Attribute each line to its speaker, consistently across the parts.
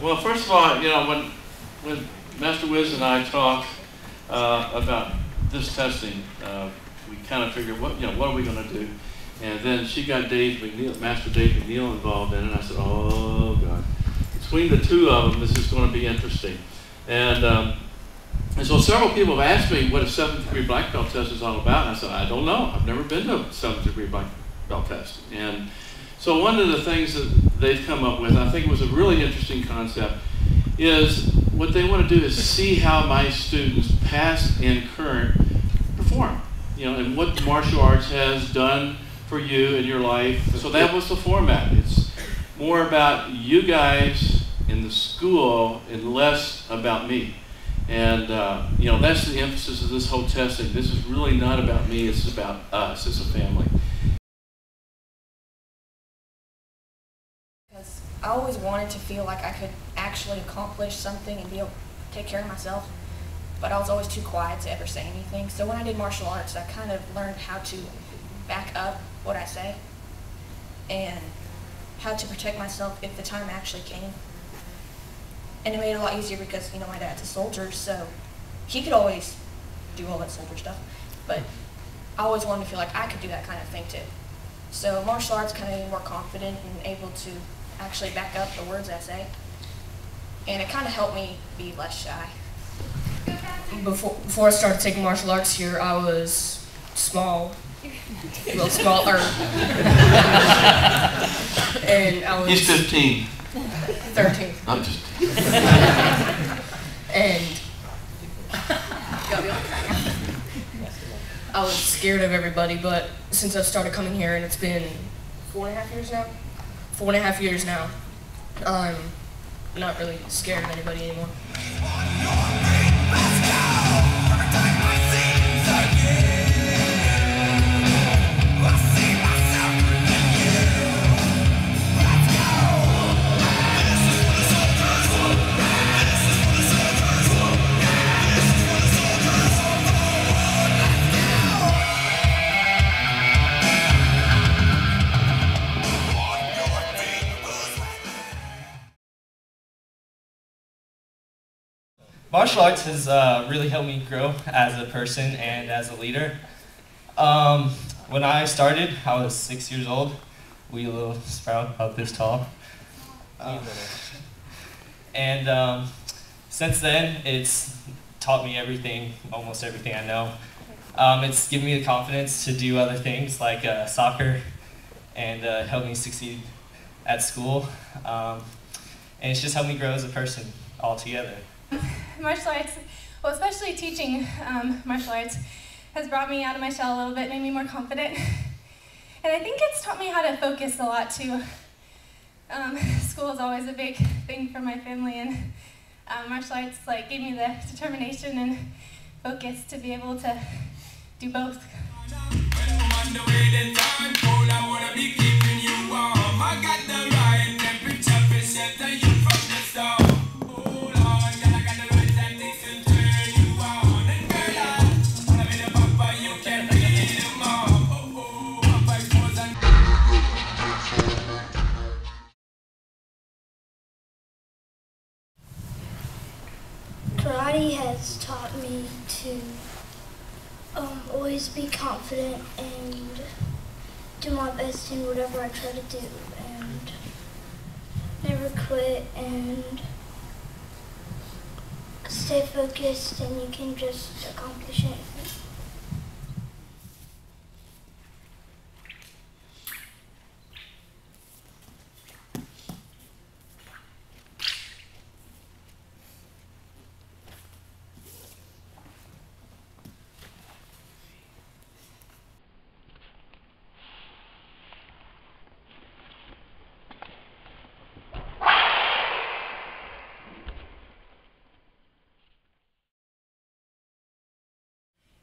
Speaker 1: Well, first of all, when Master Wiz and I talked about this testing, we kind of figured, what are we going to do? And then she got Master Dave McNeil involved in it, and I said, oh, God. Between the two of them, this is going to be interesting. And so several people have asked me what a 7th degree black belt test is all about, and I said, I don't know. I've never been to a 7th degree black belt test. And so one of the things that they've come up with, I think it was a really interesting concept, is what they want to do is see how my students, past and current, perform, and what martial arts has done for you in your life. So that was the format. It's more about you guys in the school and less about me. And that's the emphasis of this whole testing. This is really not about me, it's about us as a family.
Speaker 2: Because I always wanted to feel like I could actually accomplish something and be able to take care of myself, but I was always too quiet to ever say anything. So when I did martial arts, I kind of learned how to back up what I say and how to protect myself if the time actually came. And it made it a lot easier because, my dad's a soldier, so he could always do all that soldier stuff, but I always wanted to feel like I could do that kind of thing too. So martial arts kind of made me more confident and able to actually back up the words I say, and it kind of helped me be less shy.
Speaker 3: Before I started taking martial arts here, I was small, a little smaller, and I was...
Speaker 1: He's 15.
Speaker 3: 13.
Speaker 1: I'm just...
Speaker 3: And I was scared of everybody, but since I started coming here, and it's been 4.5 years now? 4.5 years now, I'm not really scared of anybody anymore.
Speaker 4: Martial arts has really helped me grow as a person and as a leader. When I started, I was 6 years old, wee little sprout about this tall. And since then, it's taught me everything, almost everything I know. It's given me the confidence to do other things like soccer and helped me succeed at school. And it's just helped me grow as a person altogether.
Speaker 5: Martial arts, well, especially teaching martial arts, has brought me out of my shell a little bit, made me more confident. And I think it's taught me how to focus a lot too. School is always a big thing for my family, and martial arts gave me the determination and focus to be able to do both.
Speaker 6: Karate has taught me to always be confident and do my best in whatever I try to do, and never quit, and stay focused, and you can just accomplish anything.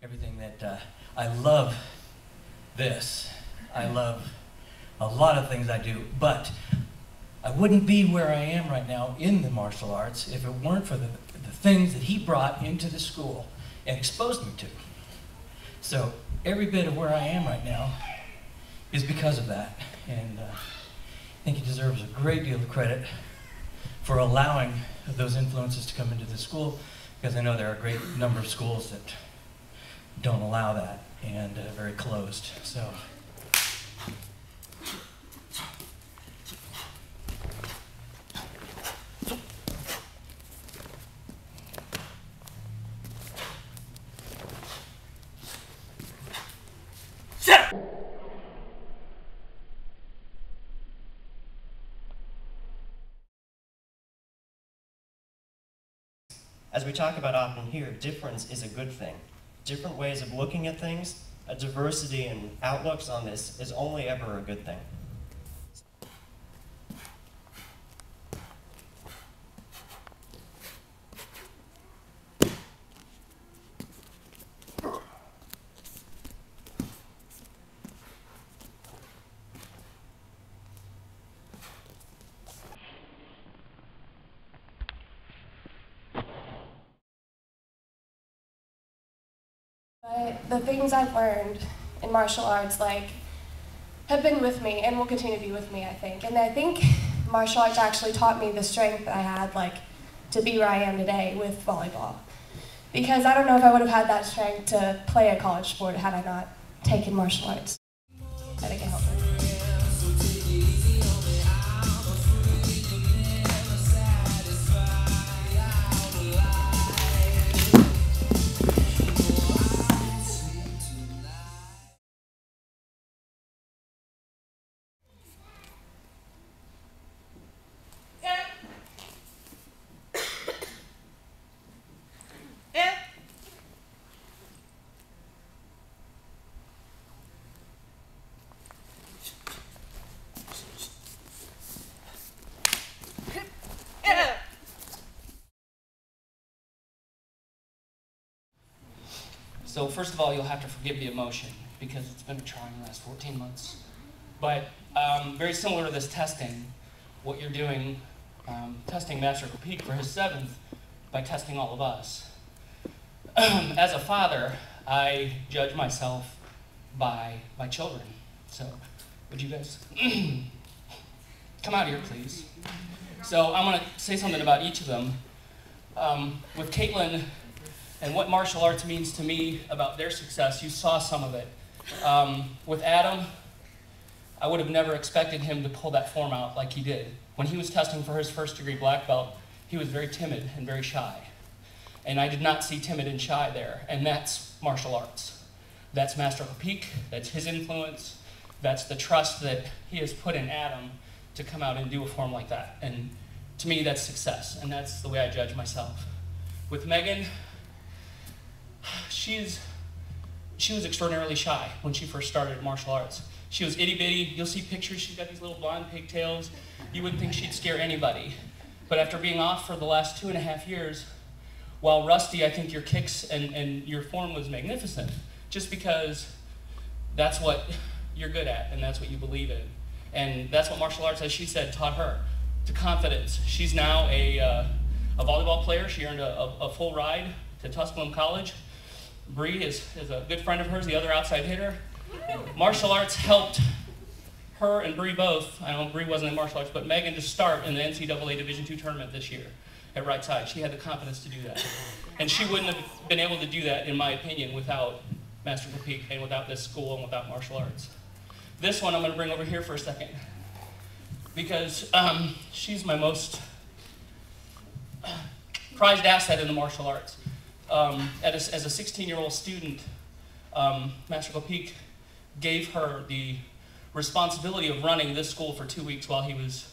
Speaker 7: Everything that I love this. I love a lot of things I do, but I wouldn't be where I am right now in the martial arts if it weren't for the things that he brought into the school and exposed me to. So every bit of where I am right now is because of that, and I think he deserves a great deal of credit for allowing those influences to come into the school, because I know there are a great number of schools that don't allow that and very closed. So.
Speaker 8: As we talk about often here, difference is a good thing. Different ways of looking at things, a diversity in outlooks on this is only ever a good thing.
Speaker 9: But the things I've learned in martial arts, like, have been with me and will continue to be with me, I think. And I think martial arts actually taught me the strength that I had, like, to be where I am today with volleyball. Because I don't know if I would have had that strength to play a college sport had I not taken martial arts. I think it helped me.
Speaker 10: So first of all, you'll have to forgive the emotion because it's been a trying last 14 months. But very similar to this testing, what you're doing, testing Master Klapheke for his 7th by testing all of us. As a father, I judge myself by my children. So would you guys come out here, please? So I'm going to say something about each of them. With Caitlin, and what martial arts means to me about their success, you saw some of it. With Adam, I would have never expected him to pull that form out like he did. When he was testing for his 1st degree black belt, he was very timid and very shy. And I did not see timid and shy there, and that's martial arts. That's Master Klapheke, that's his influence, that's the trust that he has put in Adam to come out and do a form like that. And to me, that's success, and that's the way I judge myself. With Megan, she was extraordinarily shy when she first started martial arts. She was itty bitty. You'll see pictures, she's got these little blonde pigtails. You wouldn't think she'd scare anybody. But after being off for the last 2.5 years, while rusty, I think your kicks and your form was magnificent, just because that's what you're good at and that's what you believe in. And that's what martial arts, as she said, taught her, to confidence. She's now a volleyball player. She earned a full ride to Tusculum College. Bree is a good friend of hers, the other outside hitter. Martial arts helped her and Bree both. I know Bree wasn't in martial arts, but Megan to start in the NCAA Division II tournament this year at right side. She had the confidence to do that. And she wouldn't have been able to do that, in my opinion, without Master Klapheke and without this school and without martial arts. This one I'm going to bring over here for a second because she's my most prized asset in the martial arts. As a 16-year-old student, Master Klapheke gave her the responsibility of running this school for 2 weeks while he was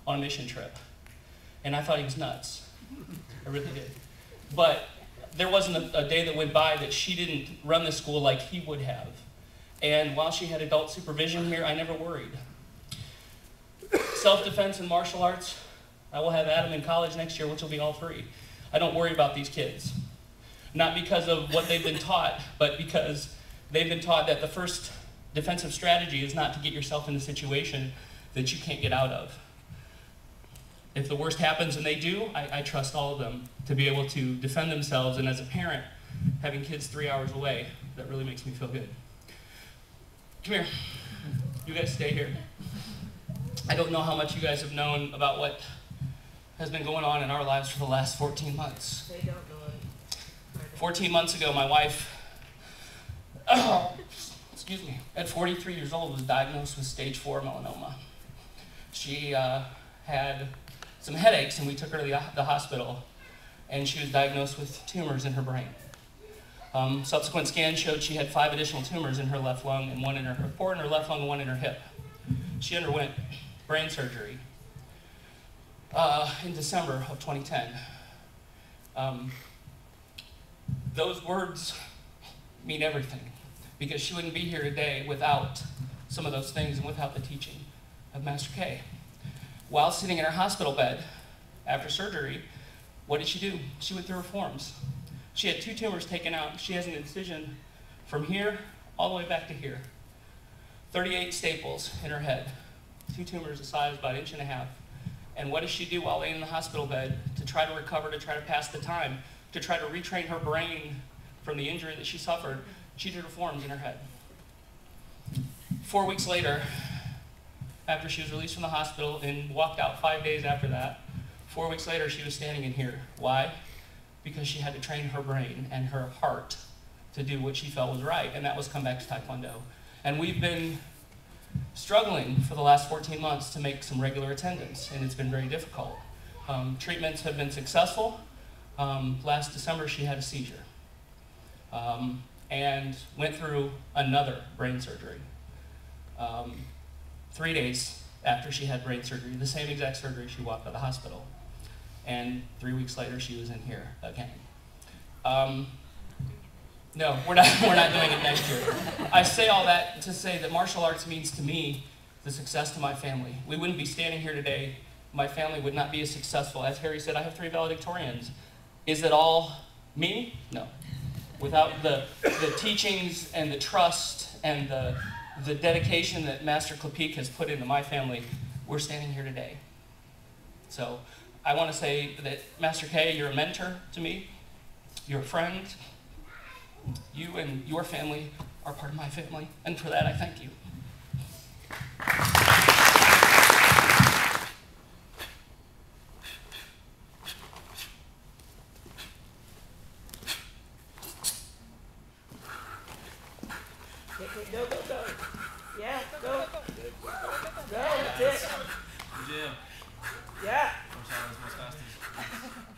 Speaker 10: on a mission trip. And I thought he was nuts. I really did. But there wasn't a day that went by that she didn't run this school like he would have. And while she had adult supervision here, I never worried. Self-defense and martial arts, I will have Adam in college next year, which will be all 3. I don't worry about these kids. Not because of what they've been taught, but because they've been taught that the first defensive strategy is not to get yourself in a situation that you can't get out of. If the worst happens, and they do, I trust all of them to be able to defend themselves. And as a parent, having kids 3 hours away, that really makes me feel good. Come here. You guys stay here. I don't know how much you guys have known about what has been going on in our lives for the last 14 months. 14 months ago, my wife, excuse me, at 43 years old, was diagnosed with stage 4 melanoma. She had some headaches, and we took her to the hospital, and she was diagnosed with tumors in her brain. Subsequent scans showed she had 5 additional tumors in her left lung, and 4 in her left lung and 1 in her hip. She underwent brain surgery in December of 2010. Those words mean everything, because she wouldn't be here today without some of those things and without the teaching of Master K. While sitting in her hospital bed after surgery, what did she do? She went through her forms. She had 2 tumors taken out. She has an incision from here all the way back to here. 38 staples in her head. 2 tumors the size about 1.5 inches. And what does she do while laying in the hospital bed to try to recover, to try to pass the time, to try to retrain her brain from the injury that she suffered? She did her forms in her head. 4 weeks later, after she was released from the hospital and walked out 5 days after that, 4 weeks later she was standing in here. Why? Because she had to train her brain and her heart to do what she felt was right, and that was come back to Taekwondo. And we've been struggling for the last 14 months to make some regular attendance, and it's been very difficult. Treatments have been successful. Last December she had a seizure and went through another brain surgery. 3 days after she had brain surgery, the same exact surgery, she walked out of the hospital. And 3 weeks later, she was in here again. No, we're not doing it next year. I say all that to say that martial arts means to me the success to my family. We wouldn't be standing here today. My family would not be as successful. As Harry said, I have 3 valedictorians. Is it all me? No. Without the teachings and the trust and the dedication that Master Klapheke has put into my family, we're standing here today. So I want to say that Master K, you're a mentor to me. You're a friend. You and your family are part of my family, and for that I thank you.
Speaker 11: Go, go, go. Yeah, go. Go, that's it.
Speaker 12: Jim.
Speaker 11: Yeah.
Speaker 12: I'm sorry, that's my fastest.